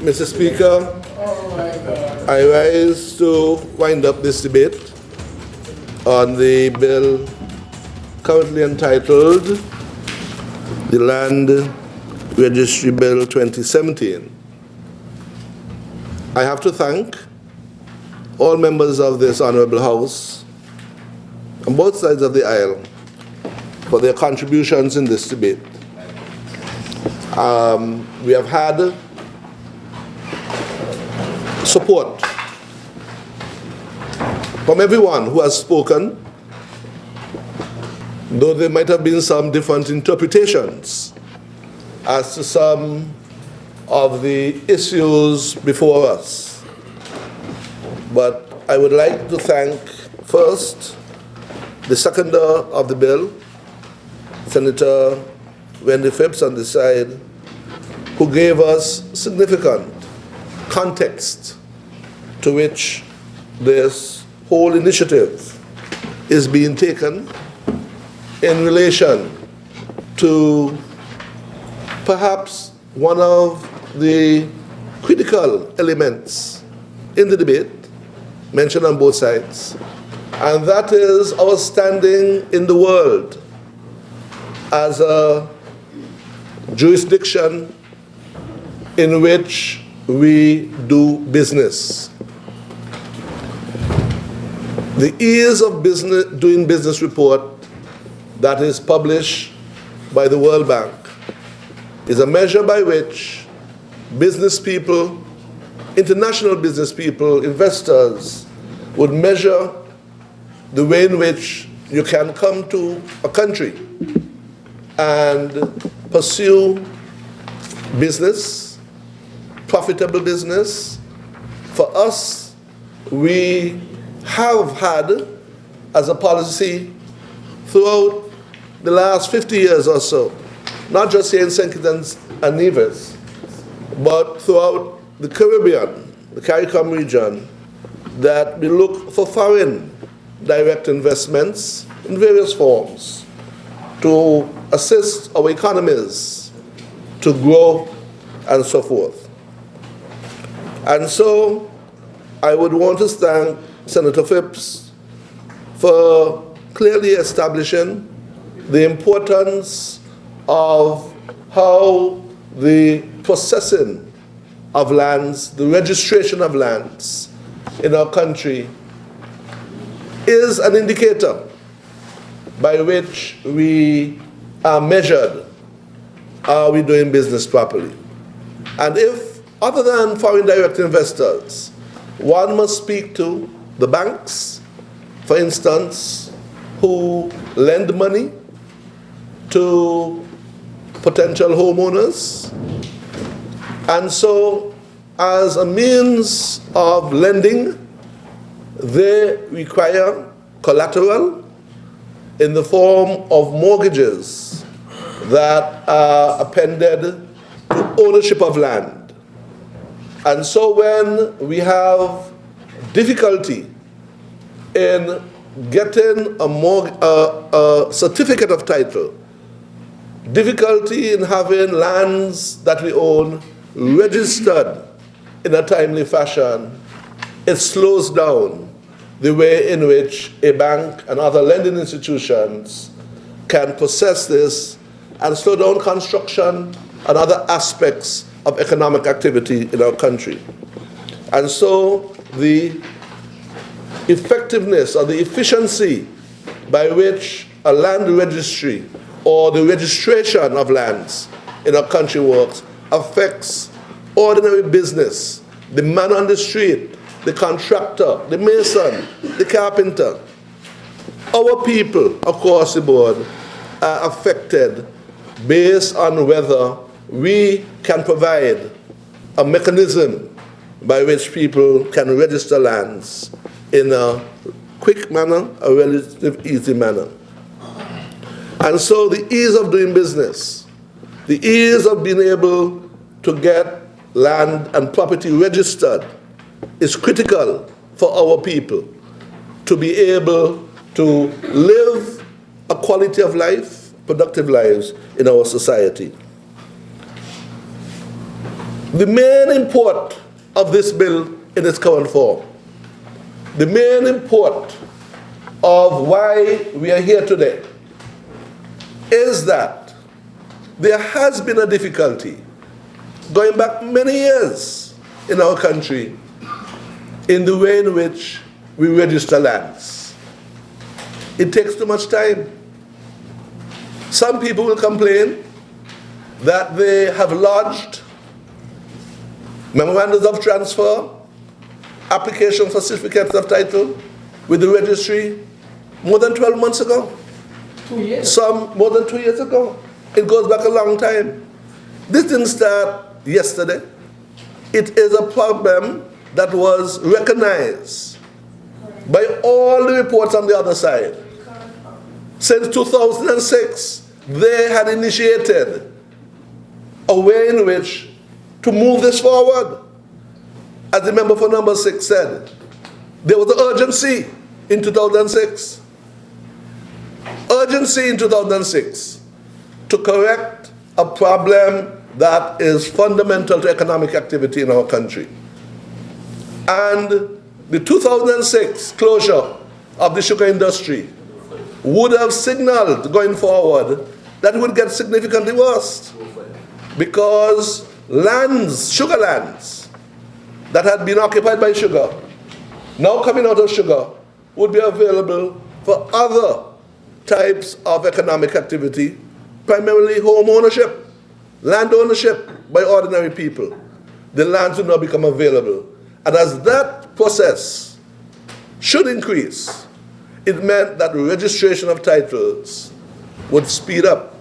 Mr. Speaker, I rise to wind up this debate on the bill currently entitled the Land Registry Bill 2017. I have to thank all members of this Honorable House on both sides of the aisle for their contributions in this debate. We have had support from everyone who has spoken, though there might have been some different interpretations as to some of the issues before us. But I would like to thank first the seconder of the bill, Senator Wendy Phipps on the side, who gave us significant context to which this whole initiative is being taken in relation to perhaps one of the critical elements in the debate mentioned on both sides, and that is our standing in the world as a jurisdiction in which we do business. The Ease of Doing Business report that is published by the World Bank is a measure by which business people, international business people, investors would measure the way in which you can come to a country and pursue business, profitable business. For us, we have had as a policy throughout the last 50 years or so, not just here in St. Kitts and Nevis, but throughout the Caribbean, the CARICOM region, that we look for foreign direct investments in various forms to assist our economies to grow and so forth. And so I would want to thank Senator Phipps for clearly establishing the importance of how the processing of lands, the registration of lands in our country is an indicator by which we are measured, are we doing business properly? And if, other than foreign direct investors, one must speak to the banks, for instance, who lend money to potential homeowners. And so, as a means of lending, they require collateral in the form of mortgages that are appended to ownership of land. And so when we have difficulty in getting a certificate of title, difficulty in having lands that we own registered in a timely fashion, it slows down the way in which a bank and other lending institutions can process this and slow down construction and other aspects of economic activity in our country. And so the effectiveness or the efficiency by which a land registry or the registration of lands in our country works affects ordinary business, the man on the street, the contractor, the mason, the carpenter. Our people across the board are affected based on whether we can provide a mechanism by which people can register lands in a quick manner, a relatively easy manner. And so the ease of doing business, the ease of being able to get land and property registered is critical for our people to be able to live a quality of life, productive lives in our society. The main import of this bill in its current form, the main import of why we are here today, is that there has been a difficulty going back many years in our country in the way in which we register lands. It takes too much time. Some people will complain that they have lodged memorandums of transfer, application for certificates of title with the registry more than 12 months ago. 2 years. Some more than 2 years ago. It goes back a long time. This didn't start yesterday. It is a problem that was recognized by all the reports on the other side. Since 2006, they had initiated a way in which to move this forward. As the member for number 6 said, there was urgency in 2006. Urgency in 2006 to correct a problem that is fundamental to economic activity in our country. And the 2006 closure of the sugar industry would have signaled going forward that it would get significantly worse, because lands, sugar lands, that had been occupied by sugar, now coming out of sugar, would be available for other types of economic activity, primarily home ownership, land ownership by ordinary people. The lands will now become available. And as that process should increase, it meant that registration of titles would speed up.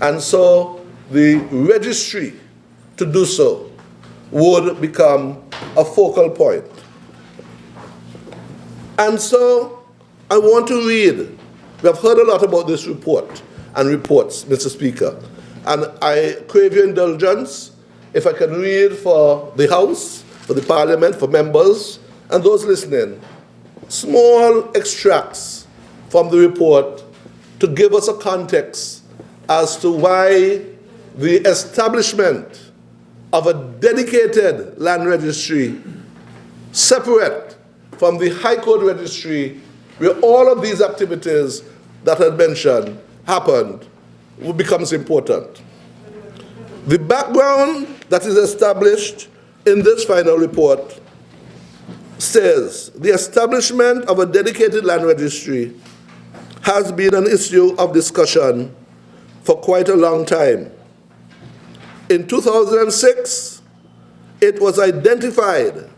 And so the registry to do so would become a focal point. And so I want to read. We have heard a lot about this report and reports, Mr. Speaker. And I crave your indulgence if I can read for the House, for the Parliament, for members, and those listening, small extracts from the report to give us a context as to why the establishment of a dedicated land registry separate from the High Court registry, where all of these activities that I mentioned happened, becomes important. The background that is established in this final report says the establishment of a dedicated land registry has been an issue of discussion for quite a long time. In 2006, it was identified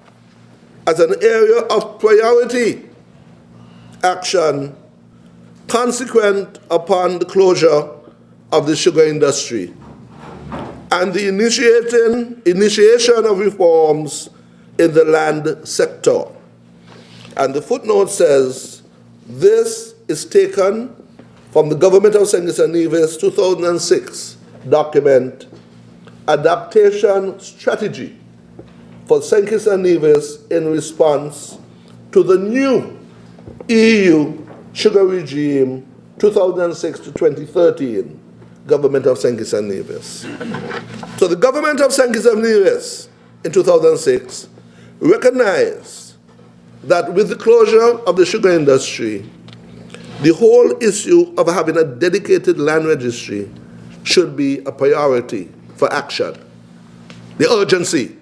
as an area of priority action consequent upon the closure of the sugar industry and the initiation of reforms in the land sector. And the footnote says, this is taken from the Government of St. Kitts and Nevis 2006 document, Adaptation Strategy for St. Kitts and Nevis in response to the new EU sugar regime 2006 to 2013, Government of St. Kitts and Nevis. So the Government of St. Kitts and Nevis in 2006 recognized that with the closure of the sugar industry, the whole issue of having a dedicated land registry should be a priority for action. The urgency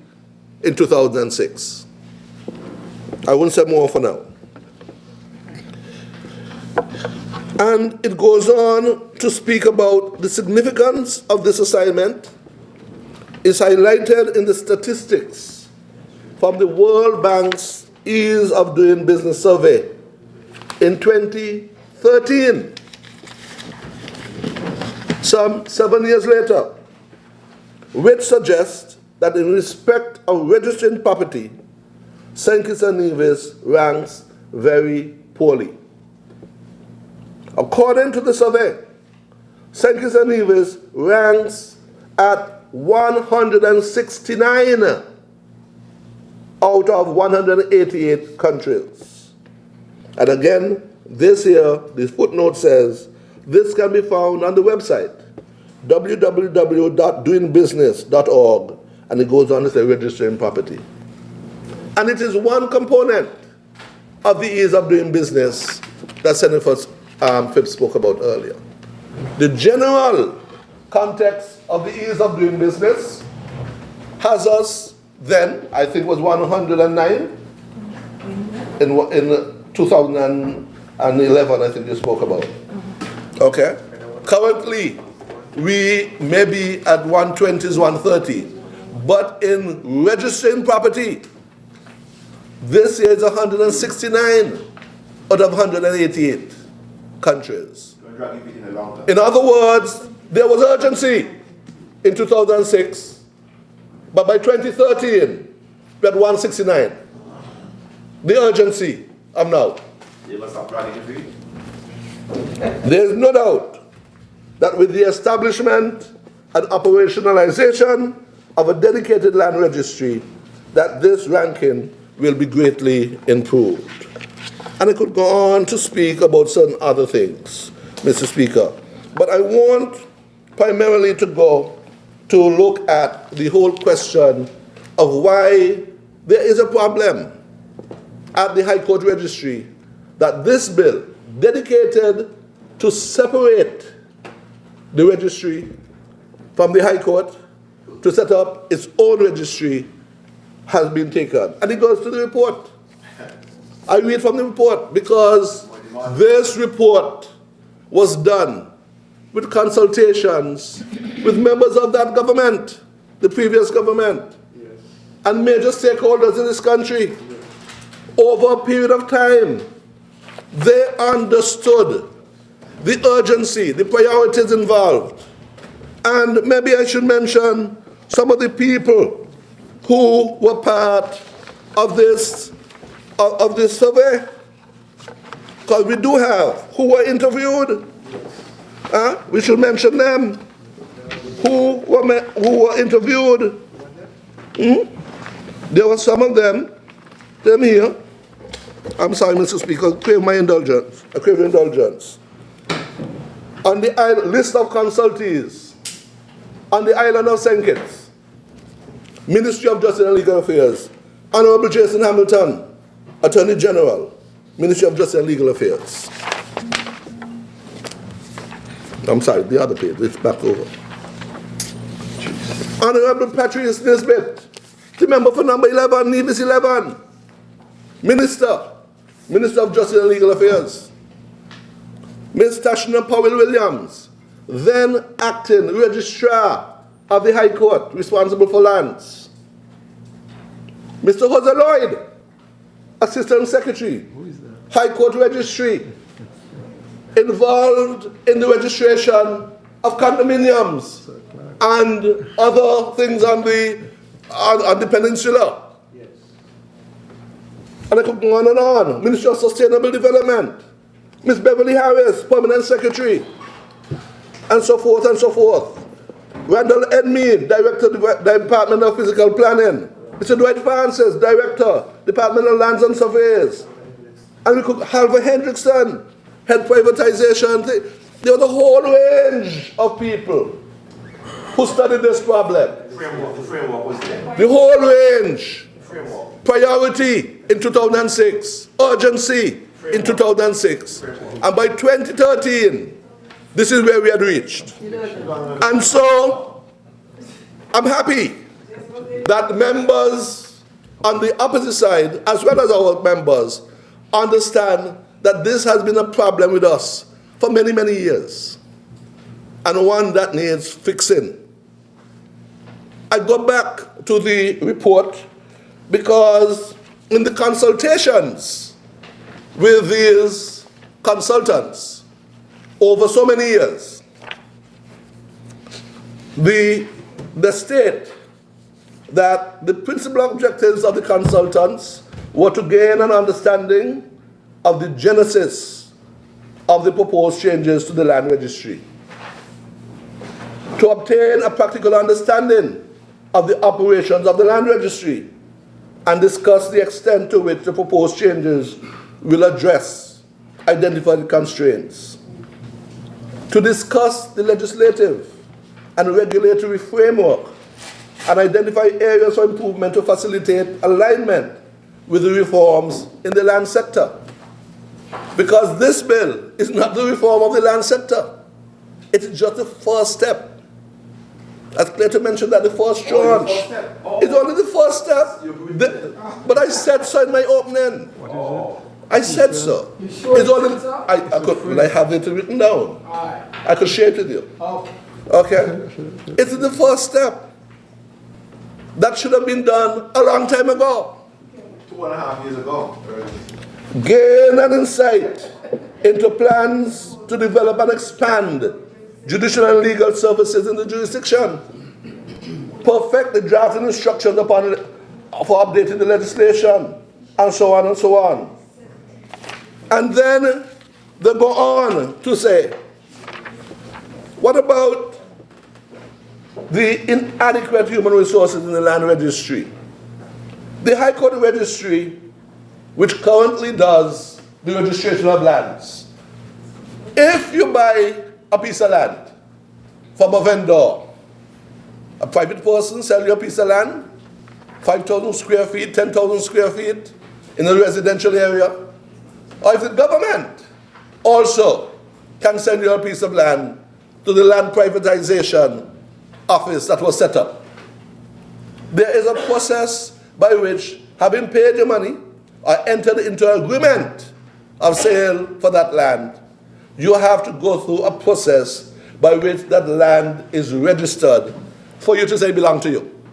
in 2006. I won't say more for now. And it goes on to speak about the significance of this assignment is highlighted in the statistics from the World Bank's Ease of Doing Business survey in 2013, some 7 years later, which suggests that in respect of registering property, St. Kitts and Nevis ranks very poorly. According to the survey, St. Kitts and Nevis ranks at 169 out of 188 countries. And again, this here, the footnote says, this can be found on the website, www.doingbusiness.org, And it goes on to say registering property. And it is one component of the ease of doing business that Senator Phipps spoke about earlier. The general context of the ease of doing business has us then, I think it was 109 in 2011, I think you spoke about. Okay? Currently, we may be at 120s, 130. But in registering property, this year is 169 out of 188 countries. In other words, there was urgency in 2006, but by 2013, we had 169. The urgency of now. There is no doubt that with the establishment and operationalization of a dedicated land registry, that this ranking will be greatly improved. And I could go on to speak about certain other things, Mr. Speaker, but I want primarily to go to look at the whole question of why there is a problem at the High Court Registry that this bill, dedicated to separate the registry from the High Court, to set up its own registry, has been taken. And it goes to the report. I read from the report because this report was done with consultations with members of that government, the previous government, and major stakeholders in this country. Over a period of time, they understood the urgency, the priorities involved. And maybe I should mention some of the people who were part of this survey, because we do have who were interviewed. We should mention them. Who were interviewed. There were some of them here. I'm sorry, Mr. Speaker, I crave my indulgence. I crave indulgence. On the list of consultees on the island of St. Kitts, Ministry of Justice and Legal Affairs, Honorable Jason Hamilton, Attorney General, Ministry of Justice and Legal Affairs. I'm sorry, the other page, it's back over. Honorable Patrice Nisbet, the member for number 11, Nevis 11, Minister of Justice and Legal Affairs. Ms. Tashina Powell-Williams, then acting Registrar of the High Court, responsible for lands. Mr. Jose Lloyd, Assistant Secretary, High Court Registry, involved in the registration of condominiums and other things on the peninsula. And I could go on and on. Ministry of Sustainable Development, Ms. Beverly Harris, Permanent Secretary, and so forth and so forth. Randall Edmead, Director, Department of Physical Planning. Mr. Dwight Francis, Director, Department of Lands and Surveys. And we could Halvor Hendrickson, Head Privatization. There was a whole range of people who studied this problem. The framework was there. The whole range. Priority in 2006, urgency in 2006. And by 2013, this is where we had reached. And so, I'm happy that members on the opposite side, as well as our members, understand that this has been a problem with us for many, many years, and one that needs fixing. I go back to the report because in the consultations with these consultants over so many years, they state that the principal objectives of the consultants were to gain an understanding of the genesis of the proposed changes to the land registry, to obtain a practical understanding of the operations of the land registry, and discuss the extent to which the proposed changes will address identified constraints, to discuss the legislative and regulatory framework and identify areas for improvement to facilitate alignment with the reforms in the land sector. Because this bill is not the reform of the land sector. It is just the first step. As Clayton mentioned that the first tranche. It's only the first step. But I said so in my opening. I said so. You sure It's only, I have it written down. I could share it with you. Okay? It's the first step. That should have been done a long time ago. 2.5 years ago. Gain an insight into plans to develop and expand judicial and legal services in the jurisdiction. Perfect the drafting instructions for updating the legislation, and so on and so on. And then they go on to say, what about the inadequate human resources in the land registry? The High Court Registry, which currently does the registration of lands. If you buy a piece of land from a vendor, a private person sell you a piece of land, 5,000 square feet, 10,000 square feet in a residential area, or if the government also can send you a piece of land to the land privatization office that was set up. There is a process by which, having paid your money or entered into an agreement of sale for that land, you have to go through a process by which that land is registered for you to say belong to you.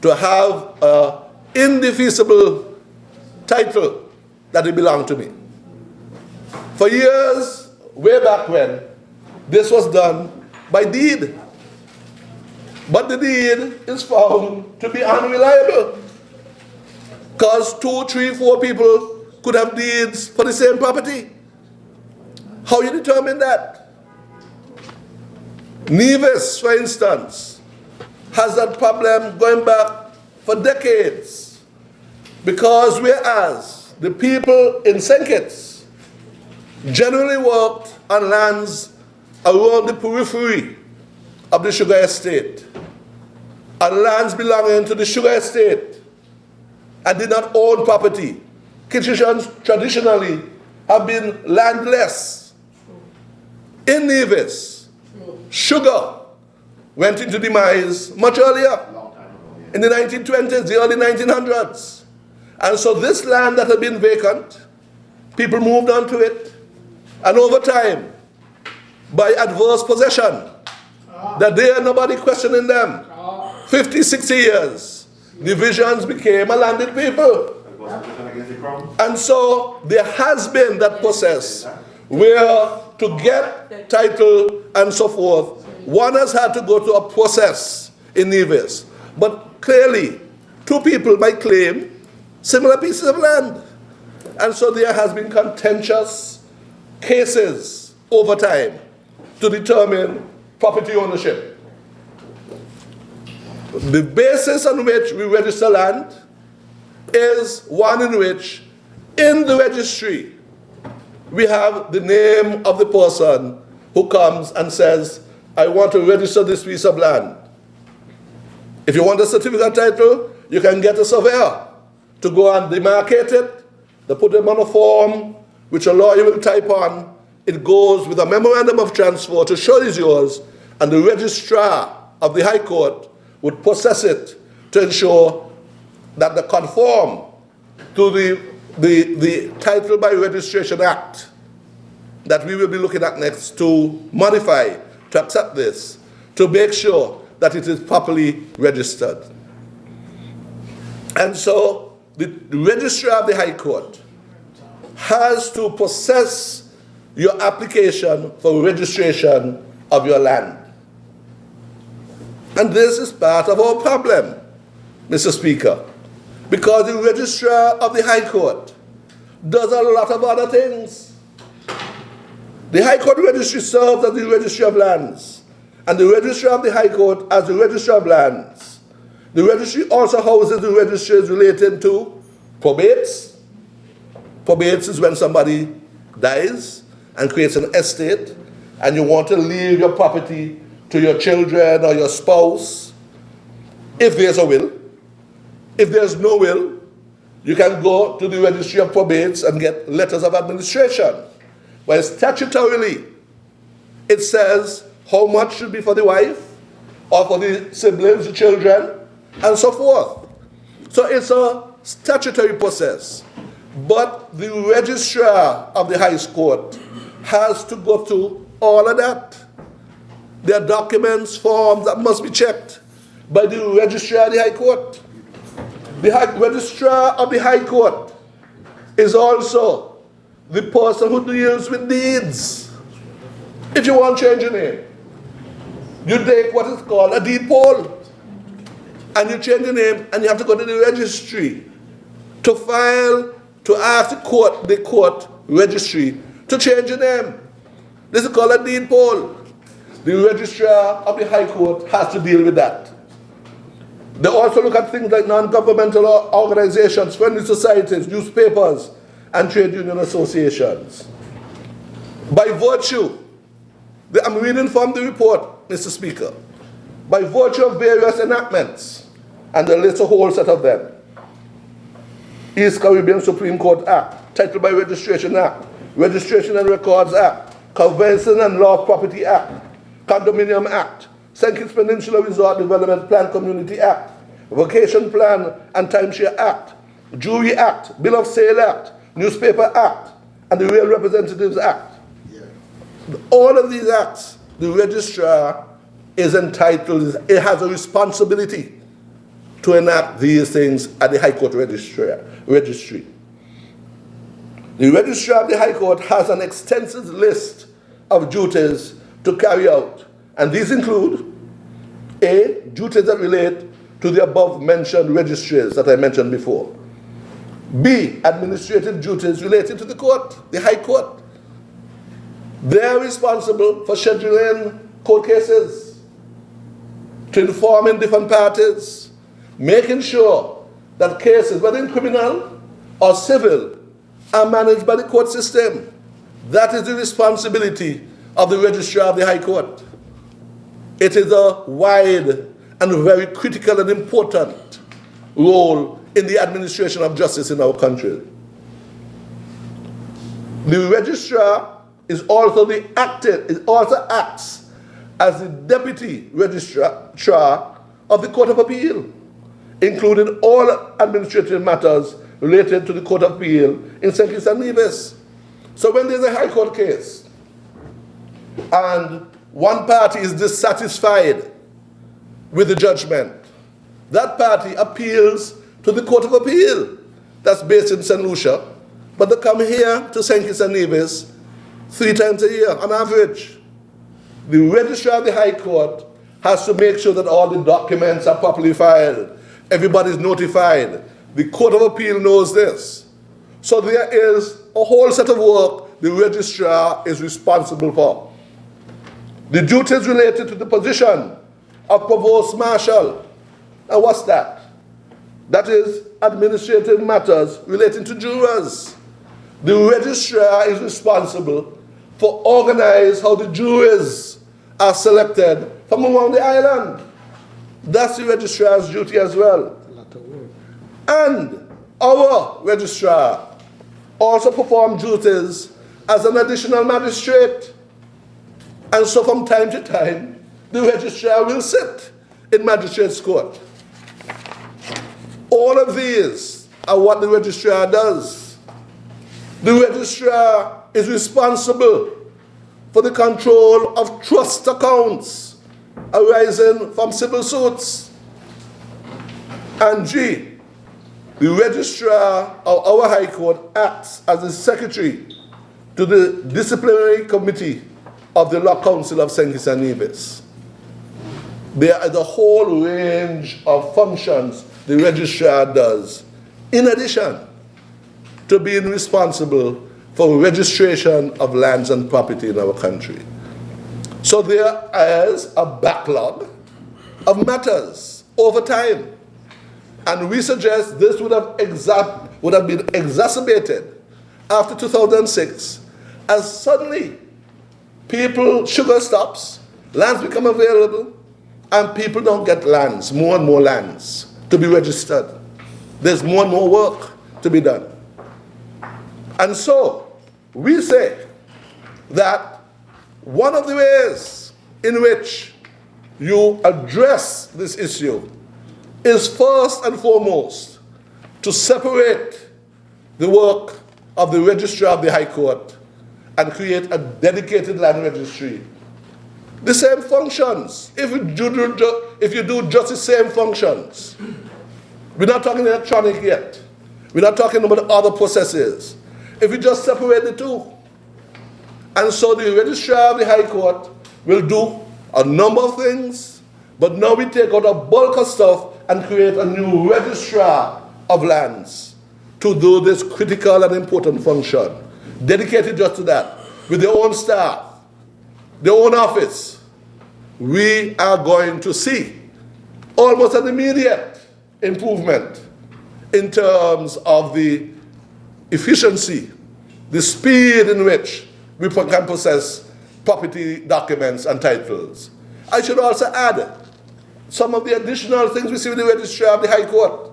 To have an indefeasible title that it belonged to me. For years, way back when, this was done by deed. But the deed is found to be unreliable. Because 2, 3, 4 people could have deeds for the same property. How you determine that? Nevis, for instance, has that problem going back for decades. Because whereas the people in St. Kitts generally worked on lands around the periphery of the sugar estate, and lands belonging to the sugar estate, and did not own property. Kitchens traditionally have been landless. In Nevis, sugar went into demise much earlier, in the 1920s, the early 1900s. And so this land that had been vacant, people moved onto it, and over time, by adverse possession, that there nobody questioning them, 50, 60 years, divisions became a landed people. And so there has been that process where to get title and so forth, one has had to go to a process in Nevis. But clearly, 2 people might claim similar pieces of land. And so there has been contentious cases over time to determine property ownership. The basis on which we register land is one in which, in the registry, we have the name of the person who comes and says, I want to register this piece of land. If you want a certificate of title, you can get a surveyor to go and demarcate it. They put them on a form, which a lawyer will type on. It goes with a memorandum of transfer to show it's yours, and the registrar of the High Court would process it to ensure that they conform to the Title by Registration Act that we will be looking at next to modify, to accept this, to make sure that it is properly registered. And so the registrar of the High Court has to process your application for registration of your land. And this is part of our problem, Mr. Speaker, because the registrar of the High Court does a lot of other things. The High Court Registry serves as the Registry of Lands, and the registrar of the High Court as the Registrar of Lands. The registry also houses the registries relating to probates. Probates is when somebody dies and creates an estate, and you want to leave your property to your children or your spouse. if there's a will. If there's no will, you can go to the Registry of Probates and get letters of administration, where statutorily it says how much should be for the wife, or for the siblings, the children, and so forth. So it's a statutory process. But the registrar of the High Court has to go through all of that. There are documents, forms that must be checked by the registrar of the High Court. The registrar of the High Court is also the person who deals with deeds. If you want to change your name, you take what is called a deed poll, and you change your name, and you have to go to the registry to file, to ask the court registry to change your name. This is called a deed poll. The registrar of the High Court has to deal with that. They also look at things like non-governmental organizations, friendly societies, newspapers, and trade union associations. By virtue, I'm reading from the report, Mr. Speaker, by virtue of various enactments, and there lists a whole set of them: East Caribbean Supreme Court Act, Title by Registration Act, Registration and Records Act, Convention and Law of Property Act, Condominium Act, St. Kitts Peninsula Resort Development Plan Community Act, Vacation Plan and Timeshare Act, Jury Act, Bill of Sale Act, Newspaper Act, and the Rail Representatives Act. All of these acts, the registrar is entitled, it has a responsibility to enact these things at the High Court registry. The registrar of the High Court has an extensive list of duties to carry out, and these include: A, duties that relate to the above mentioned registries that I mentioned before. B, administrative duties related to the court, the High Court. They're responsible for scheduling court cases, to informing different parties, making sure that cases, whether in criminal or civil, are managed by the court system. That is the responsibility of the registrar of the High Court. It is a wide and very critical and important role in the administration of justice in our country. The registrar is also also acts as the deputy registrar of the Court of Appeal, including all administrative matters related to the Court of Appeal in St. Kitts and Nevis. So when there's a High Court case and one party is dissatisfied with the judgment, that party appeals to the Court of Appeal that's based in St. Lucia, but they come here to St. Kitts and Nevis 3 times a year on average. The registrar of the High Court has to make sure that all the documents are properly filed. Everybody's notified. The Court of Appeal knows this. So there is a whole set of work the registrar is responsible for. The duties related to the position of Provost Marshal. And what's that? That is administrative matters relating to jurors. The registrar is responsible for organizing how the juries are selected from around the island. That's the registrar's duty as well. And our registrar also performs duties as an additional magistrate. And so from time to time, the registrar will sit in magistrate's court. All of these are what the registrar does. The registrar is responsible for the control of trust accounts arising from civil suits. And G, the registrar of our High Court acts as the secretary to the disciplinary committee of the Law Council of St. Kitts and Nevis. There is a whole range of functions the registrar does, in addition to being responsible for registration of lands and property in our country. So there is a backlog of matters over time. And we suggest this would have been exacerbated after 2006, as suddenly sugar stops, lands become available, and people don't get lands, more and more lands to be registered. There's more and more work to be done. And so, we say that one of the ways in which you address this issue is first and foremost to separate the work of the Registrar of the High Court and create a dedicated land registry. The same functions, if you do just the same functions. We're not talking electronic yet. We're not talking about other processes. If you just separate the two. And so the Registrar of the High Court will do a number of things, but now we take out a bulk of stuff and create a new Registrar of Lands to do this critical and important function, dedicated just to that, with their own staff, their own office. We are going to see almost an immediate improvement in terms of the efficiency, the speed in which we can process property documents and titles. I should also add some of the additional things we see with the Registrar of the High Court.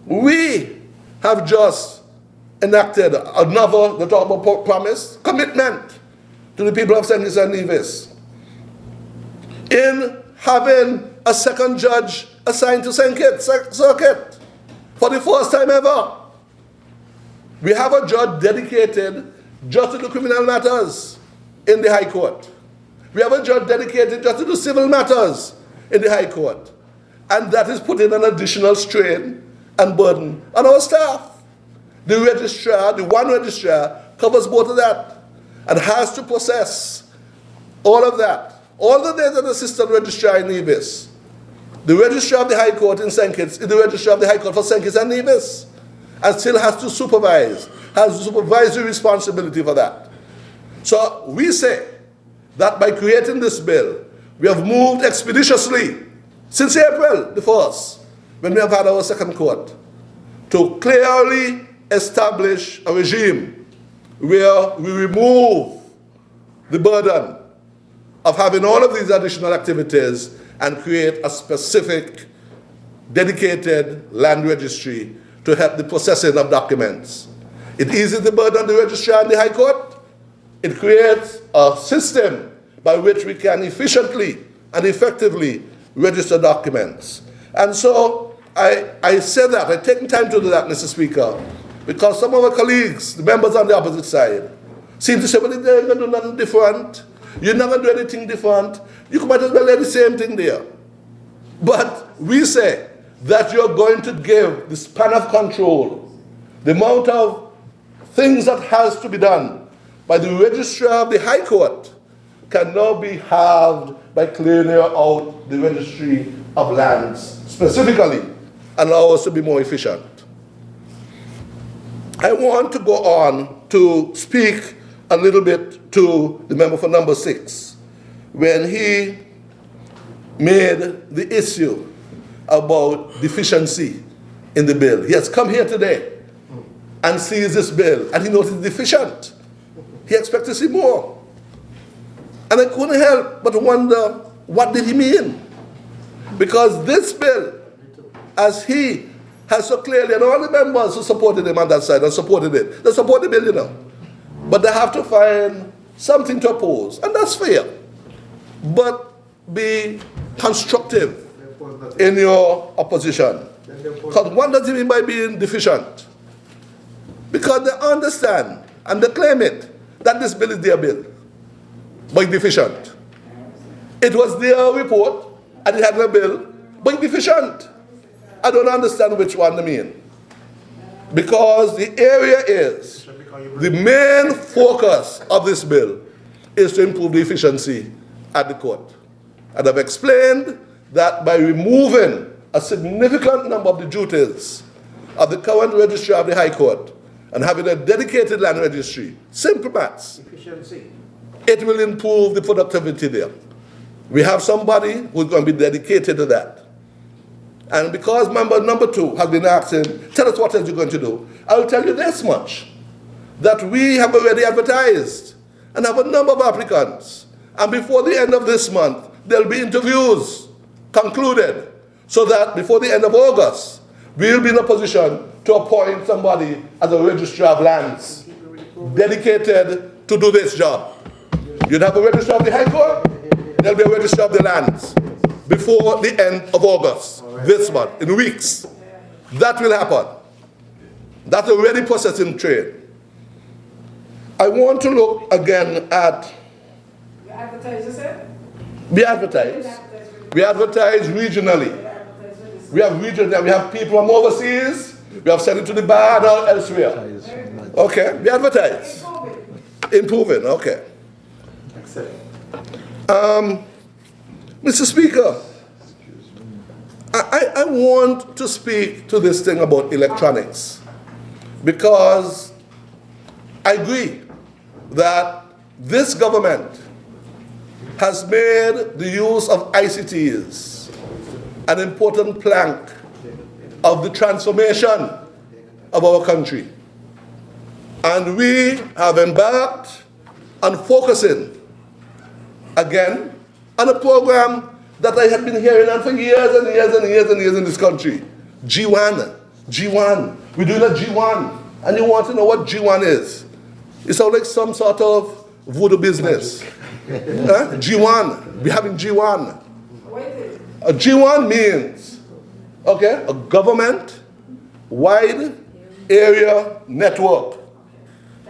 We have just enacted another, the talk about promise, commitment to the people of SKNIS and Nevis in having a second judge assigned to circuit for the first time ever. We have a judge dedicated just to do criminal matters in the High Court. We have a judge dedicated just to do civil matters in the High Court. And that is putting an additional strain and burden on our staff. The registrar, the one registrar, covers both of that and has to process all of that. All the days of the assistant registrar in Nevis. The registrar of the High Court in St. Kitts is the registrar of the High Court for St. Kitts and Nevis, and still has to supervise, has supervisory responsibility for that. So we say that by creating this bill, we have moved expeditiously since April the 1st, when we have had our second court, to clearly establish a regime where we remove the burden of having all of these additional activities and create a specific, dedicated land registry to help the processing of documents. It eases the burden on the registrar and the High Court. It creates a system by which we can efficiently and effectively register documents. And so I say that, I've taken time to do that, Mr. Speaker, because some of our colleagues, the members on the opposite side, seem to say, well, they're going to do nothing different. You're not going to do anything different. You might as well let the same thing there. But we say that you're going to give the span of control, the amount of things that has to be done by the Registrar of the High Court can now be halved by clearing out the Registry of Lands specifically and allow us to be more efficient. I want to go on to speak a little bit to the member for number 6 when he made the issue about deficiency in the bill. He has come here today and sees this bill and he knows it's deficient. He expects to see more. And I couldn't help but wonder, what did he mean? Because this bill, as he has so clearly, and all the members who supported him on that side and supported it, they support the bill, you know. But they have to find something to oppose, and that's fair. But be constructive in your opposition. Because what does he mean by being deficient? Because they understand, and they claim it, that this bill is their bill, but it's deficient. It was their report, and it had a bill, but it's deficient. I don't understand which one they mean. Because the area is, the main focus of this bill is to improve the efficiency at the court. And I've explained that by removing a significant number of the duties of the current Registrar of the High Court and having a dedicated land registry, simple maths, Efficiency. it will improve the productivity there. We have somebody who's going to be dedicated to that. And because member number 2 has been asking, tell us what else you're going to do, I'll tell you this much, that we have already advertised and have a number of applicants. And before the end of this month, there'll be interviews concluded, so that before the end of August, we'll be in a position to appoint somebody as a registrar of lands dedicated to do this job. You'd have a registrar of the High Court, there'll be a registrar of the lands before the end of August, this month, in weeks. That will happen. That's already processing trade. I want to look again at... You advertise, you said? We advertise. We advertise regionally. We have regional, we have people from overseas, we have sent it to the bar and all elsewhere. Okay, we advertise. Improving, okay. Mr. Speaker, I want to speak to this thing about electronics, because I agree that this government has made the use of ICTs an important plank of the transformation of our country. And we have embarked on focusing again on a program that I had been hearing on for years and years and years and years in this country. G1, G1. We're doing a G1. And you want to know what G1 is? It sounds like some sort of voodoo business. G1. We're having G1. A G1 means, okay, a government-wide area network.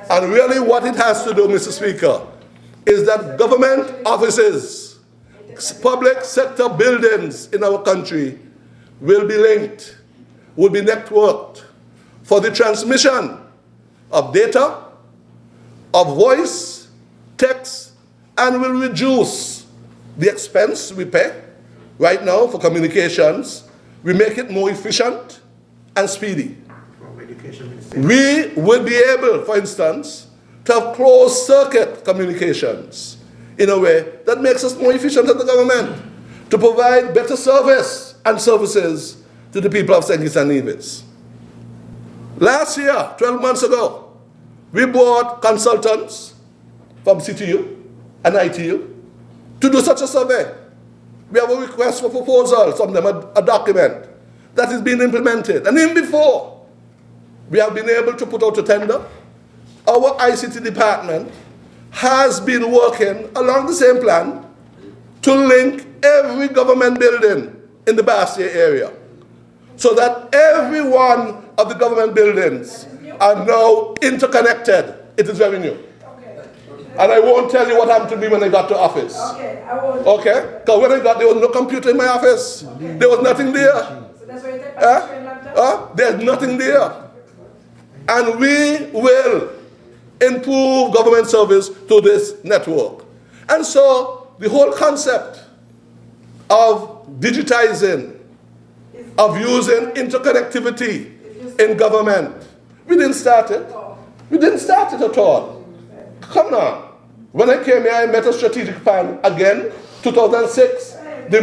And really what it has to do, Mr. Speaker, is that government offices, public sector buildings in our country will be linked, will be networked for the transmission of data, of voice, text, and will reduce the expense we pay right now for communications. We make it more efficient and speedy. We will be able, for instance, to have closed circuit communications in a way that makes us more efficient as the government to provide better service and services to the people of St. Kitts and Nevis. Last year, 12 months ago, we brought consultants from CTU and ITU to do such a survey. We have a request for proposals from them, a document that is being implemented. And even before we have been able to put out a tender, our ICT department has been working along the same plan to link every government building in the Bastia area, so that every one of the government buildings are now interconnected. It is very new. And I won't tell you what happened to me when I got to office. Okay, I won't. Okay? Because when I got, there was no computer in my office. There was nothing there. So that's why you take back the laptop? There's nothing there. And we will improve government service to this network. And so the whole concept of digitizing, of using interconnectivity in government, we didn't start it. We didn't start it at all. Come now. When I came here, I met a strategic plan again, 2006. The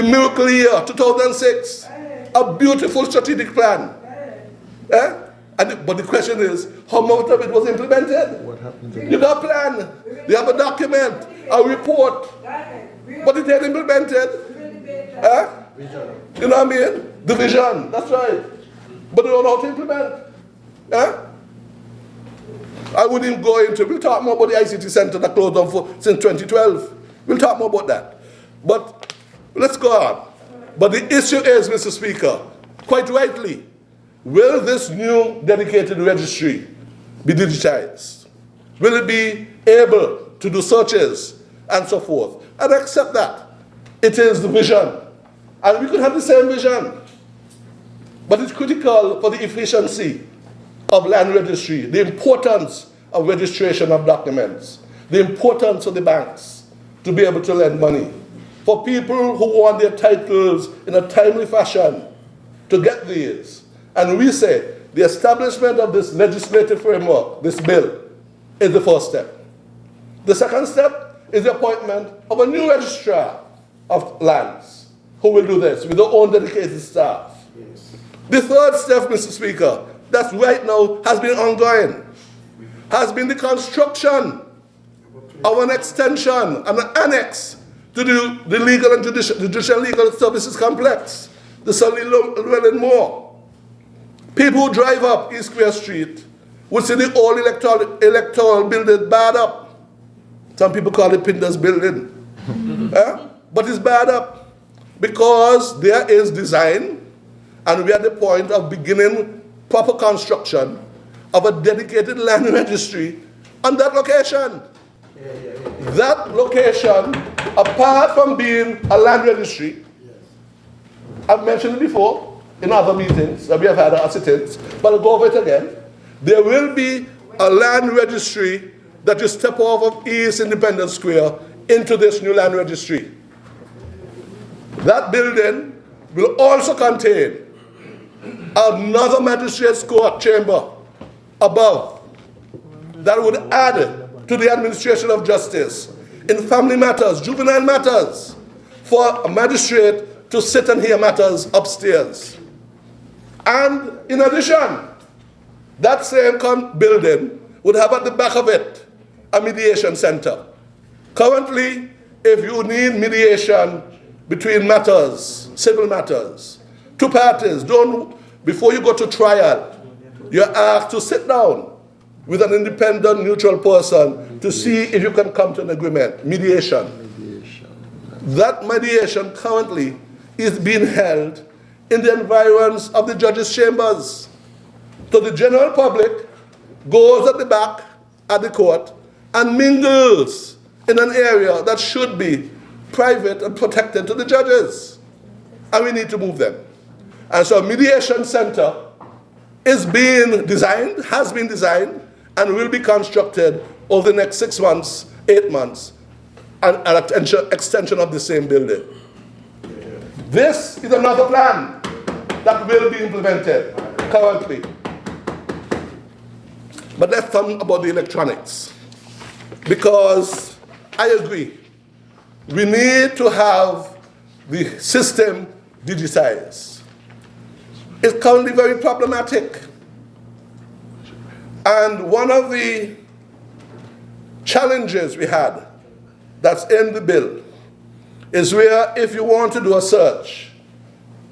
miracle year, 2006. A beautiful strategic plan. But the question is, how much of it was implemented? What happened to you got a plan, you have a document, a report, but it ain't implemented. You know what I mean? The vision, that's right. But they don't know how to implement. I wouldn't even go into it. We'll talk more about the ICT Center that closed down since 2012. We'll talk more about that. But let's go on. But the issue is, Mr. Speaker, quite rightly, will this new dedicated registry be digitized? Will it be able to do searches and so forth? And accept that. It is the vision. And we could have the same vision. But it's critical for the efficiency of land registry, the importance of registration of documents, the importance of the banks to be able to lend money, for people who want their titles in a timely fashion to get these. And we say the establishment of this legislative framework, this bill, is the first step. The second step is the appointment of a new registrar of lands who will do this with their own dedicated staff. Yes. The third step, Mr. Speaker, that right now has been ongoing, has been the construction of an extension, an annex to to do the legal and judicial legal services complex. The Sunny Llewellyn more. People who drive up East Square Street would see the old electoral building bad up. Some people call it Pinder's building. But it's bad up because there is design, and we are at the point of beginning proper construction of a dedicated land registry on that location. That location, apart from being a land registry, I've mentioned it before in other meetings that we have had our sit-ins, but I'll go over it again. There will be a land registry that you step off of East Independence Square into this new land registry. That building will also contain another magistrate's court chamber above that would add to the administration of justice in family matters, juvenile matters, for a magistrate to sit and hear matters upstairs. And in addition, that same building would have at the back of it a mediation center. Currently, if you need mediation between matters, civil matters, two parties, before you go to trial, you're asked to sit down with an independent, neutral person to see if you can come to an agreement. Mediation. That mediation currently is being held in the environs of the judges' chambers. So the general public goes at the back at the court and mingles in an area that should be private and protected to the judges. And we need to move them. And so a mediation center is being designed, has been designed, and will be constructed over the next 6 months, 8 months, and an extension of the same building. This is another plan that will be implemented currently. But let's talk about the electronics. Because I agree, we need to have the system digitized. It's currently very problematic. And one of the challenges we had that's in the bill is where if you want to do a search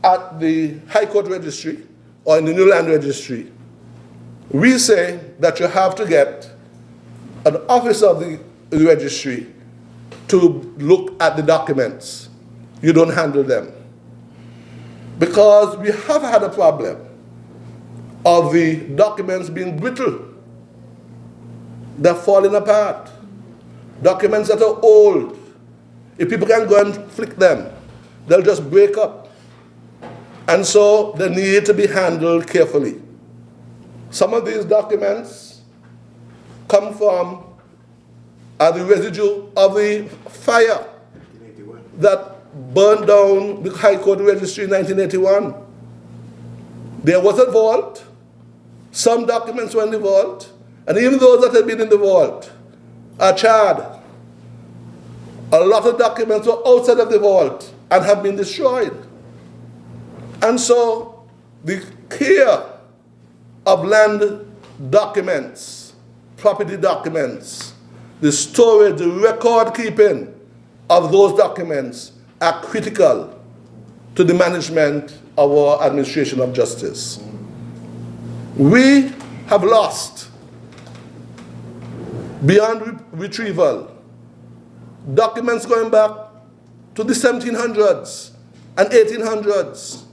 at the High Court Registry or in the New Land Registry, we say that you have to get an officer of the registry to look at the documents. You don't handle them. Because we have had a problem of the documents being brittle. They're falling apart. Documents that are old, if people can go and flick them, they'll just break up. And so they need to be handled carefully. Some of these documents come from the residue of the fire that burned down the High Court Registry in 1981. There was a vault. Some documents were in the vault, and even those that had been in the vault are charred. A lot of documents were outside of the vault and have been destroyed. And so the care of land documents, property documents, the storage, the record keeping of those documents are critical to the management of our administration of justice. We have lost, beyond retrieval, documents going back to the 1700s and 1800s.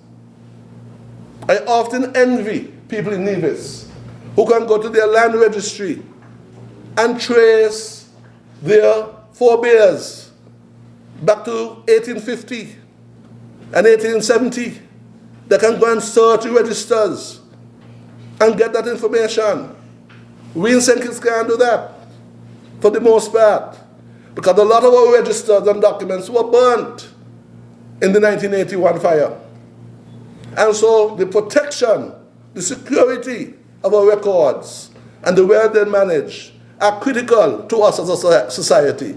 I often envy people in Nevis who can go to their land registry and trace their forebears back to 1850 and 1870. They can go and search the registers and get that information. We in St. Kitts can't do that for the most part, because a lot of our registers and documents were burnt in the 1981 fire. And so the protection, the security of our records and the way they're managed are critical to us as a society.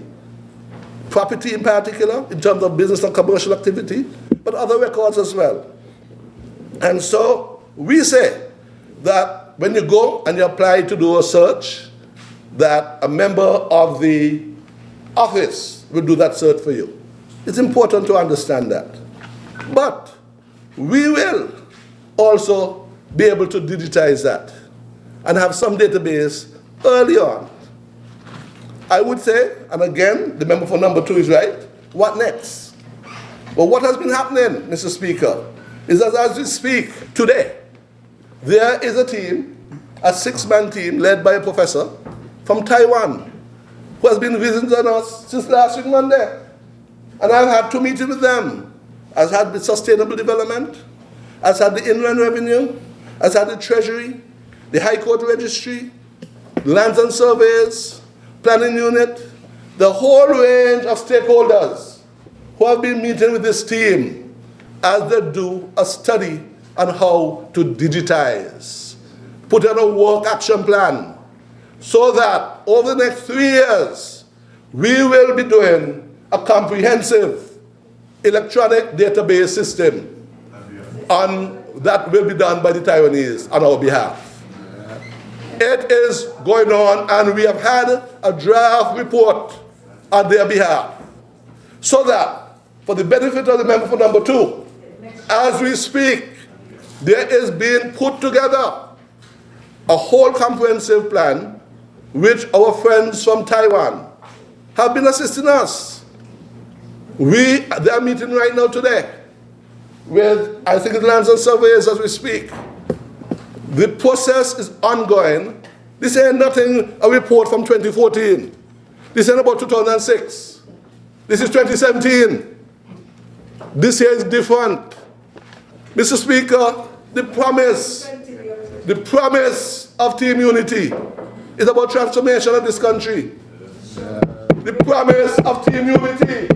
Property in particular, in terms of business and commercial activity, but other records as well. And so we say that when you go and you apply to do a search, that a member of the office will do that search for you. It's important to understand that. But we will also be able to digitize that and have some database early on. I would say, and again, the member for number 2 is right, what next? But what has been happening, Mr. Speaker, is that as we speak today, there is a team, a 6-man team led by a professor from Taiwan who has been visiting us since last week Monday. And I've had 2 meetings with them. I've had the sustainable development, I've had the inland revenue, I've had the treasury, the High Court Registry, lands and surveys, planning unit, the whole range of stakeholders who have been meeting with this team as they do a study on how to digitize, put in a work action plan, so that over the next 3 years, we will be doing a comprehensive electronic database system that will be done by the Taiwanese on our behalf. It is going on, and we have had a draft report on their behalf, so that for the benefit of the member for number 2, as we speak, there is being put together a whole comprehensive plan which our friends from Taiwan have been assisting us. They are meeting right now today with, I think, lands and surveys as we speak. The process is ongoing. This ain't nothing, a report from 2014. This ain't about 2006. This is 2017. This year is different. Mr. Speaker, the promise of Team Unity is about transformation of this country. The promise of Team Unity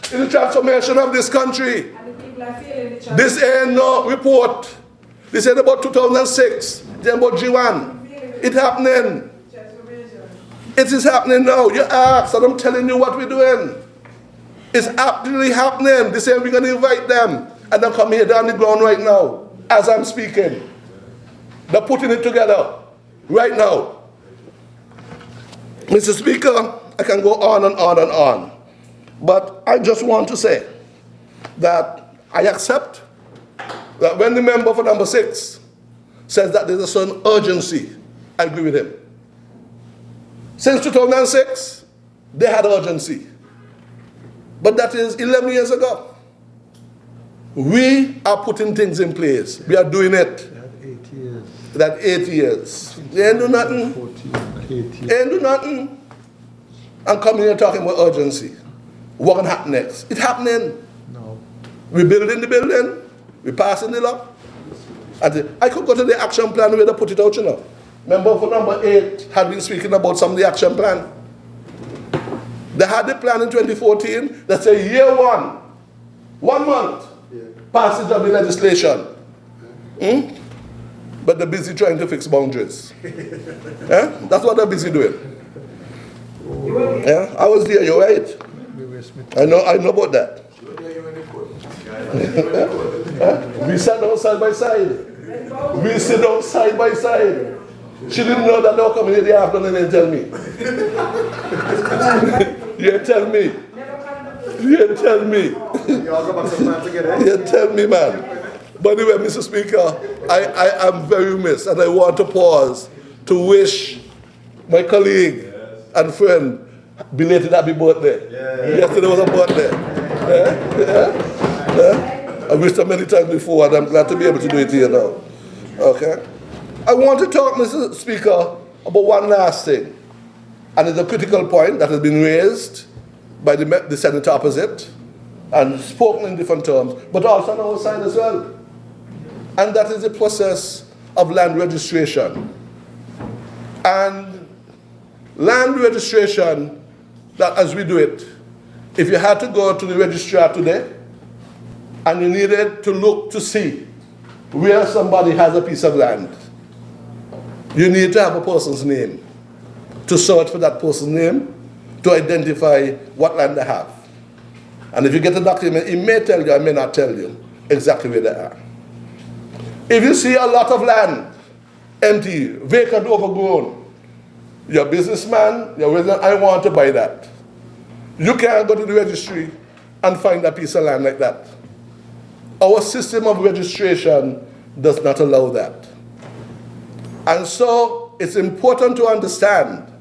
is the transformation of this country. This ain't no report. This ain't about 2006. It's about G1. It's happening. It is happening now. You asked, and I'm telling you what we're doing. It's absolutely happening. This ain't we're going to invite them. And they're coming here down the ground right now, as I'm speaking. They're putting it together right now. Mr. Speaker, I can go on and on and on. But I just want to say that I accept that when the member for number 6 says that there's a certain urgency, I agree with him. Since 2006, they had urgency. But that is 11 years ago. We are putting things in place. We are doing it. That 8 years. They ain't do nothing. 8 years. Ain't do nothing. I'm coming here talking about urgency. What can happen next? It's happening. No. We're building the building. We're passing the law. I could go to the action plan where they put it out, you know. Member for number 8 had been speaking about some of the action plan. They had the plan in 2014 that said year 1 month, passage of the legislation. But they're busy trying to fix boundaries. That's what they're busy doing. I was there, you're right. I know about that. We sat down side by side. We sit down side by side. She didn't know that they were coming in the afternoon and tell me. You tell me. You tell me. You tell me, man. By the way, Mr. Speaker, I am very remiss, and I want to pause to wish my colleague and friend belated happy birthday. Yesterday was a birthday. I wished her many times before, and I'm glad to be able to do it here now. Okay? I want to talk, Mr. Speaker, about one last thing. And it's a critical point that has been raised by the senator opposite and spoken in different terms, but also on our side as well. And that is the process of land registration. And land registration, that as we do it, if you had to go to the registrar today and you needed to look to see where somebody has a piece of land, you need to have a person's name, to search for that person's name, to identify what land they have. And if you get a document, it may tell you, it may not tell you exactly where they are. If you see a lot of land empty, vacant, overgrown, you're a businessman, you're a resident, I want to buy that. You can't go to the registry and find a piece of land like that. Our system of registration does not allow that. And so it's important to understand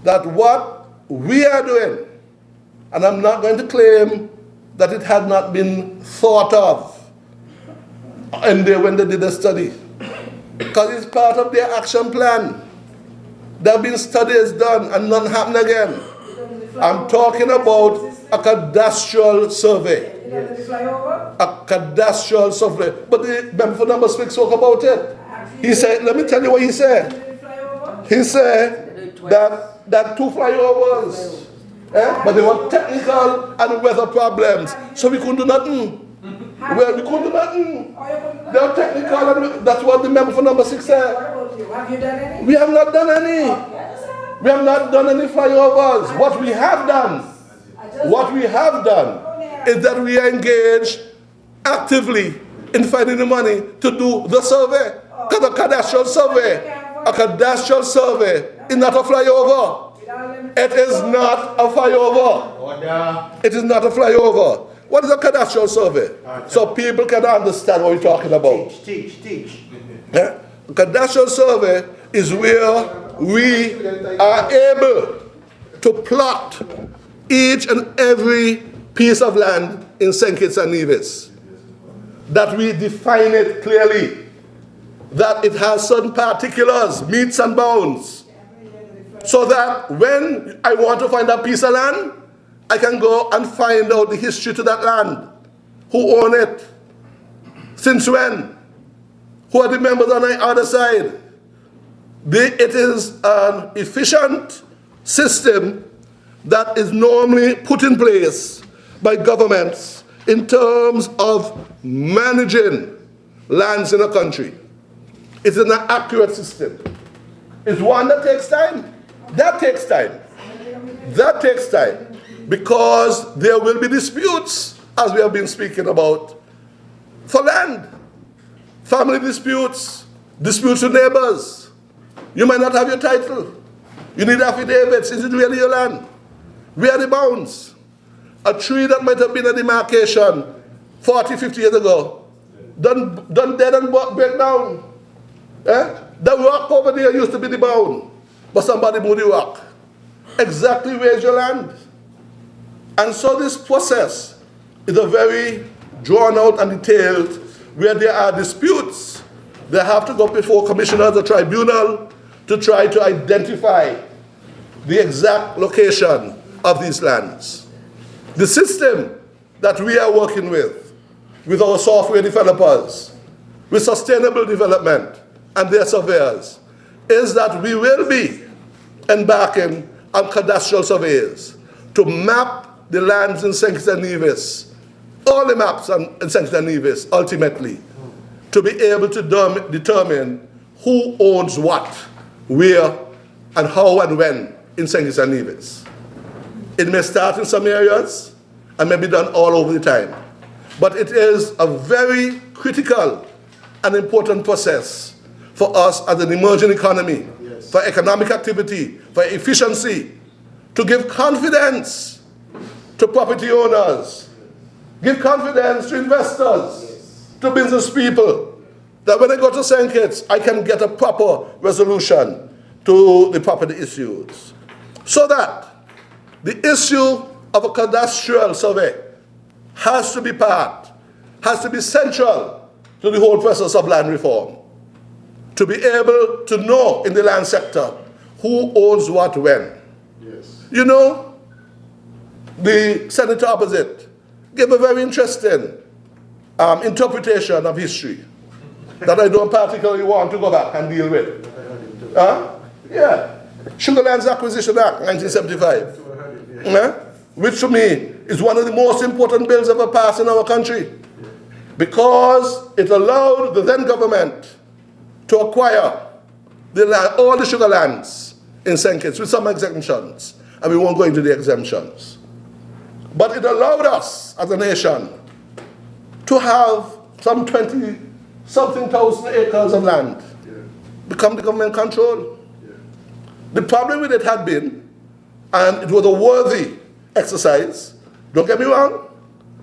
that what we are doing, and I'm not going to claim that it had not been thought of when they did the study, because it's part of their action plan. There have been studies done and none happen again. I'm talking about a cadastral survey. A cadastral survey. But the member for number 6 spoke about it. He said, let me tell you what he said. He said that 2 flyovers, but they were technical and weather problems, so we couldn't do nothing. Well, we couldn't do nothing. They are technical, and that's what the member for number 6 said. Have you done any? We have not done any. We have not done any flyovers. What we have done is that we are engaged actively in finding the money to do the survey. Because a cadastral survey is not a flyover. It is not a flyover. It is not a flyover. What is a cadastral survey? So people can understand what we're talking about. Teach. Yeah? A cadastral survey is where we are able to plot each and every piece of land in St. Kitts and Nevis. That we define it clearly. That it has certain particulars, meets and bounds. So that when I want to find a piece of land, I can go and find out the history to that land. Who own it? Since when? Who are the members on the other side? It is an efficient system that is normally put in place by governments in terms of managing lands in a country. It's an accurate system. It's one that takes time. That takes time. That takes time. Because there will be disputes, as we have been speaking about, for land. Family disputes, disputes with neighbors. You might not have your title. You need affidavits. Is it really your land? Where are the bounds? A tree that might have been a demarcation 40, 50 years ago, done dead and break down. The rock over there used to be the bound, but somebody moved the rock. Exactly where is your land? And so this process is a very drawn out and detailed, where there are disputes. They have to go before commissioners or tribunal to try to identify the exact location of these lands. The system that we are working with our software developers, with sustainable development and their surveyors, is that we will be embarking on cadastral surveys to map the lands in St. Kitts and Nevis, all the maps in St. Kitts and Nevis, ultimately, to be able to determine who owns what, where, and how and when in St. Kitts and Nevis. It may start in some areas and may be done all over the time. But it is a very critical and important process for us as an emerging economy, for economic activity, for efficiency, to give confidence to property owners, give confidence to investors, to business people, that when I go to St. Kitts, I can get a proper resolution to the property issues. So that the issue of a cadastral survey has to be central to the whole process of land reform. To be able to know in the land sector who owns what when. Yes. You know, the senator opposite gave a very interesting interpretation of history that I don't particularly want to go back and deal with. Sugarlands Acquisition Act, 1975. Which to me is one of the most important bills ever passed in our country, because it allowed the then government to acquire all the sugar lands in St. Kitts with some exemptions, and we won't go into the exemptions. But it allowed us as a nation to have some 20-something thousand acres of land become the government control. The problem with it had been, and it was a worthy exercise, don't get me wrong,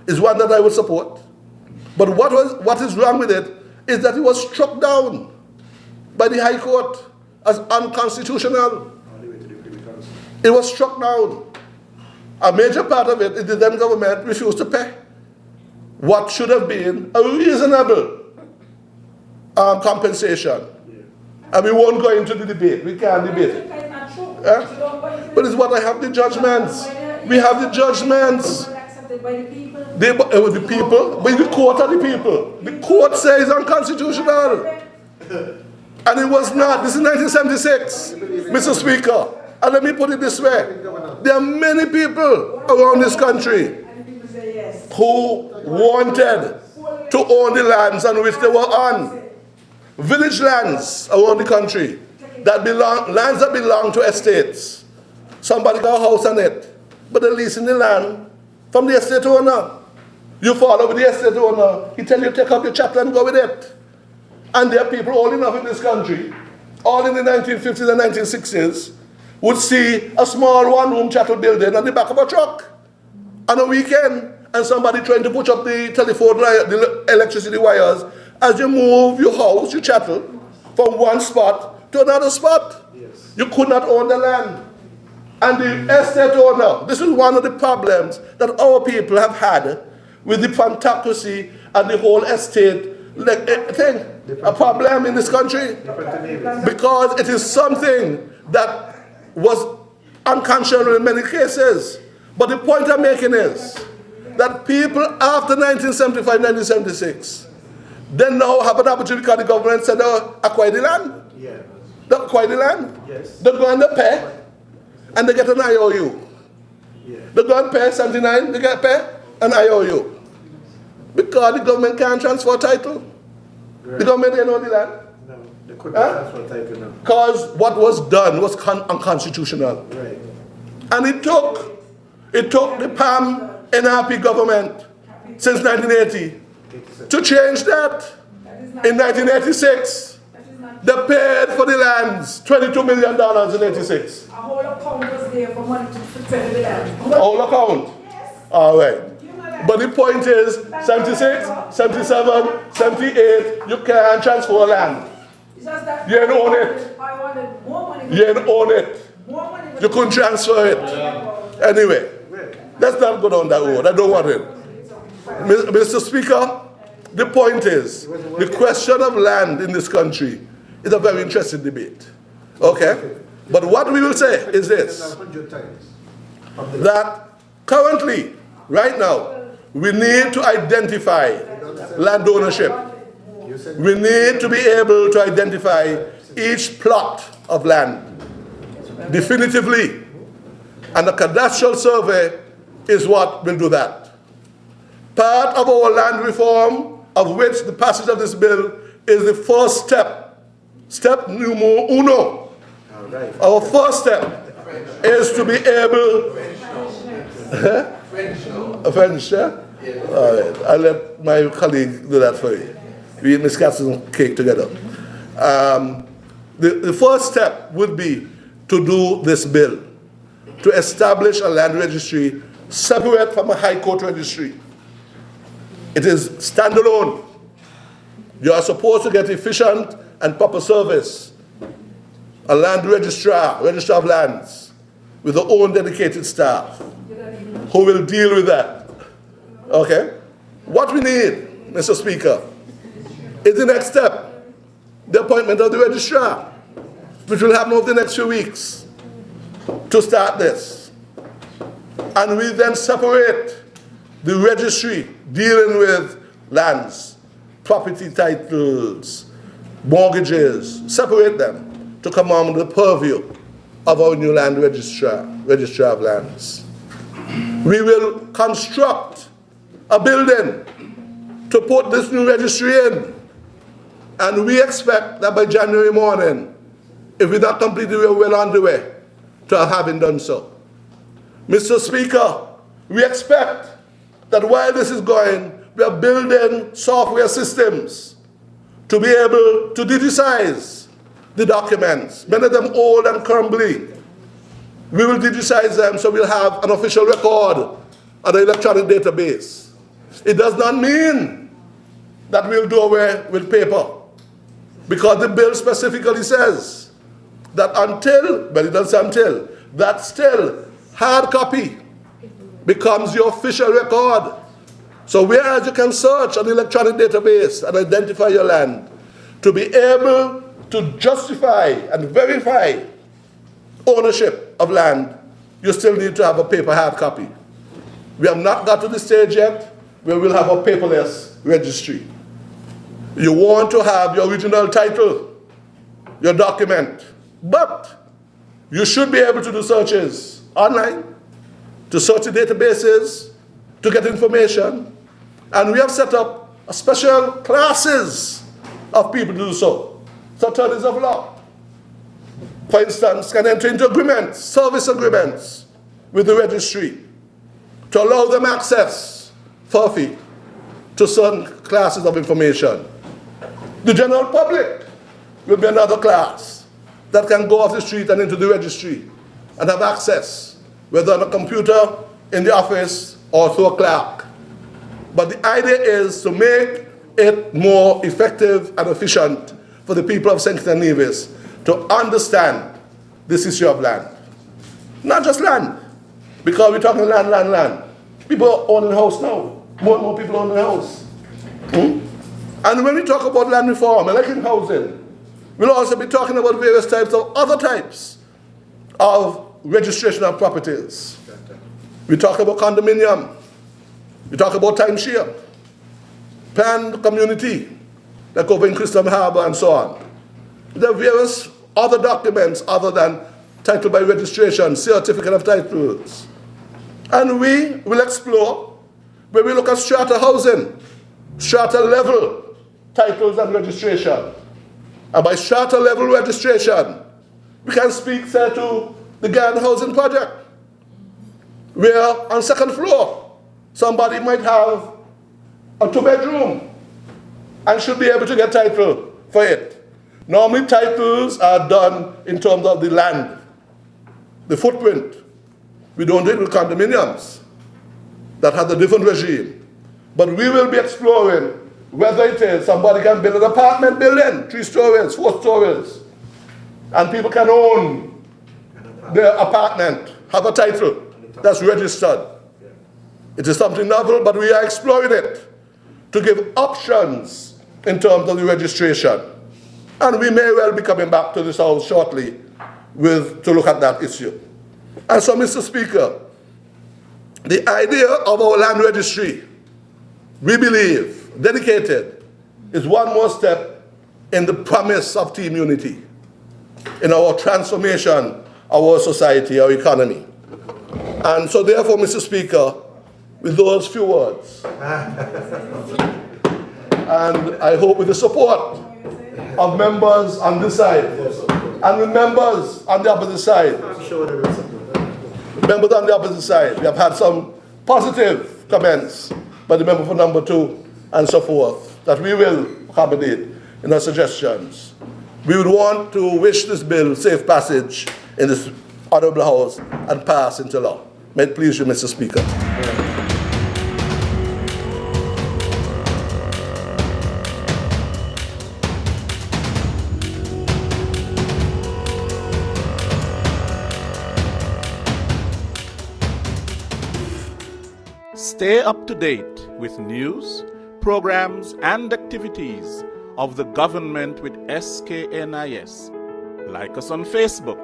is one that I would support. But what is wrong with it is that it was struck down by the High Court as unconstitutional. It was struck down. A major part of it is the then government refused to pay what should have been a reasonable compensation. And we won't go into the debate. We can't debate it. But it's what I have the judgments. We have the judgments. The people, but the court are the people. The court says unconstitutional. And it was not. This is 1976, Mr. Speaker. And let me put it this way. There are many people around this country who wanted to own the lands on which they were on. Village lands around the country, lands that belong to estates. Somebody got a house on it, but they're leasing the land from the estate owner. You follow with the estate owner, he tell you take up your chapter and go with it. And there are people old enough in this country, all in the 1950s and 1960s, would see a small one-room chattel building on the back of a truck on a weekend, and somebody trying to push up the telephone, the electricity wires, as you move your house, your chattel, from one spot to another spot. Yes. You could not own the land. And the estate owner, this is one of the problems that our people have had with the plantocracy and the whole estate thing. A problem in this country. Because it is something that was unconscionable in many cases. But the point I'm making is that people after 1975, 1976, they now have an opportunity because the government said they'll acquire the land. Yeah. They acquire the land. Yes. They go and they pay, and they get an IOU. Yeah. They go and pay 79, they get pay an IOU. Because the government can't transfer title. Right. The government didn't own the land. No, they couldn't transfer title now. Because what was done was unconstitutional. Right. And it took the PAM NRP government since 1980 to change that. In 1986, they paid for the lands, $22 million in 86. A whole account was there for money to sell the land. A whole account? Yes. All right. But the point is, 76, 77, 78, you can't transfer land. You didn't own it. I wanted more money. You didn't own it. More money. You couldn't transfer it. Anyway, let's not go down that road. I don't want it. Mr. Speaker, the point is, the question of land in this country is a very interesting debate. Okay? But what we will say is this, that currently, right now, we need to identify land ownership. We need to be able to identify each plot of land definitively. And the cadastral survey is what will do that. Part of our land reform, of which the passage of this bill is the first step, step numero uno. Our first step is to be able... French, yeah? All right, I'll let my colleague do that for you. We eat Miss Catson's cake together. The first step would be to do this bill, to establish a land registry separate from a high court registry. It is standalone. You are supposed to get efficient and proper service. A land registrar of lands, with their own dedicated staff who will deal with that. Okay? What we need, Mr. Speaker, is the next step, the appointment of the registrar, which will happen over the next few weeks to start this. And we then separate the registry dealing with lands, property titles, mortgages, separate them to come under the purview of our new land registrar of lands. We will construct a building to put this new registry in. And we expect that by January morning, if we're not completely well underway, to having done so. Mr. Speaker, we expect that while this is going, we are building software systems to be able to digitize the documents, many of them old and crumbly. We will digitize them so we'll have an official record on the electronic database. It does not mean that we'll do away with paper, because the bill specifically says that until, but it doesn't say until, that still hard copy becomes your official record. So whereas you can search an electronic database and identify your land, to be able to justify and verify ownership of land, you still need to have a paper hard copy. We have not got to the stage yet where we'll have a paperless registry. You want to have your original title, your document, but you should be able to do searches online, to search the databases, to get information. And we have set up a special classes of people to do so. So attorneys of law, for instance, can enter into agreements, service agreements with the registry to allow them access for a fee to certain classes of information. The general public will be another class that can go off the street and into the registry and have access, whether on a computer, in the office, or through a clerk. But the idea is to make it more effective and efficient for the people of St. Kitts and Nevis to understand this issue of land. Not just land, because we're talking land. People own a house now. More and more people own a house. And when we talk about land reform, electing housing, we'll also be talking about various types of other types of registration of properties. We talk about condominium. We talk about timeshare, planned community, like over in Christian Harbor and so on. There are various other documents other than title by registration, certificate of titles. And we will explore where we look at strata housing, strata level titles and registration. And by strata level registration, we can speak, say, to the Garden Housing Project, where on second floor, somebody might have a 2-bedroom and should be able to get title for it. Normally titles are done in terms of the land, the footprint. We don't do it with condominiums. That has a different regime. But we will be exploring whether it is somebody can build an apartment building, 3 stories, 4 stories, and people can own their apartment, have a title that's registered. It is something novel, but we are exploring it to give options in terms of the registration. And we may well be coming back to this house shortly to look at that issue. And so, Mr. Speaker, the idea of our land registry, we believe, dedicated, is one more step in the promise of team unity, in our transformation of our society, our economy. And so therefore, Mr. Speaker, with those few words, and I hope with the support of members on this side, and with members on the opposite side, members on the opposite side, we have had some positive comments by the member for number 2 and so forth, that we will accommodate in our suggestions. We would want to wish this bill safe passage in this honorable house and pass into law. May it please you, Mr. Speaker. Stay up to date with news, programs, and activities of the government with SKNIS. Like us on Facebook.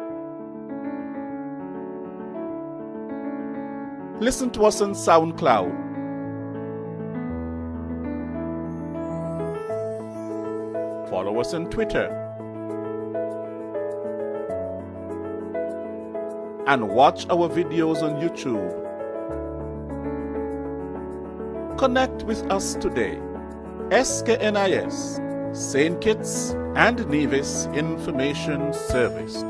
Listen to us on SoundCloud. Follow us on Twitter. And watch our videos on YouTube. Connect with us today. SKNIS, St. Kitts and Nevis Information Service.